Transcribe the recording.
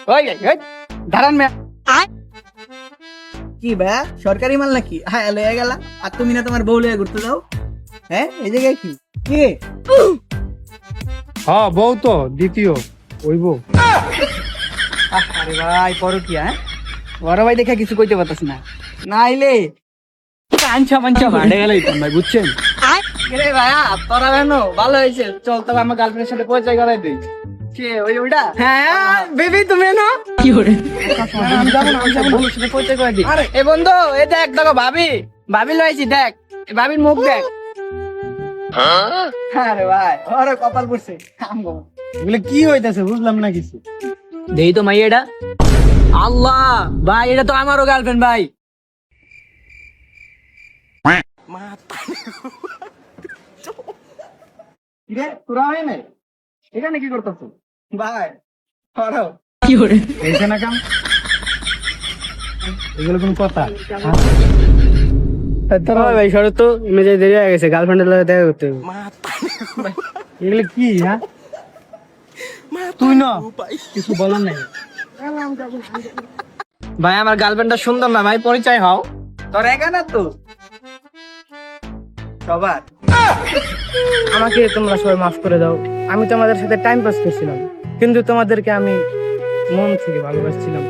ওই ওই দাঁড়ান মে কি ভাইয়া সরকারি মাল নাকি? হ্যাঁ লয়ে গেলা আর তুমি না তোমার বউ লয়ে ঘুরতে যাও? হ্যাঁ এই জায়গায় কি কি রে? হ্যাঁ বউ তো দ্বিতীয় ওই বউ। আরে ভাই করো কি হ্যাঁ বড় ভাই দেখে কিছু কইতে পারতাছি না নাইলে কাঞ্চা মাঞ্চা ভাড়ে গেলে ভাই বুঝছেন রে ভাইয়া তোরা বেনো ভালো হয়েছে চল তবে আমার গার্লফ্রেন্ডের সাথে পরিচয় করাই দিই কে ওই ওইটা হ্যাঁ বেবি তুমি এনো কি করে আমি যাবো না বন্ধুর সাথে পরিচয় করে দিই এ বন্ধু এই দেখ দেখো ভাবি ভাবি লইছি দেখ এই ভাবির মুখ দেখ আরে ভাই ওরে কপাল পড়ছে আমগো এগুলো কি হইতাছে বুঝলাম না কিছু। দেই তো মাই এটা আল্লাহ ভাই এটা তো আমারও গার্লফ্রেন্ড ভাই কিরে তোরা হয় না এখানে কি করতেছ ভাই সরো এইখানে না কাম এগুলো কোন কথা? ভাই সরো তো ইমেজে দেরি হয়ে গেছে গার্লফ্রেন্ডের সাথে দেখা করতে হবে এগুলো কি? হ্যাঁ তুই না কিছু বলার নাই। ভাই আমার গার্লফ্রেন্ডটা সুন্দর না ভাই পরিচয় হও তোর এখানে তো সবার আমাকে তোমরা সবাই মাফ করে দাও। আমি তোমাদের সাথে টাইম পাস করছিলাম, কিন্তু তোমাদেরকে আমি মন থেকে ভালোবাসছিলাম।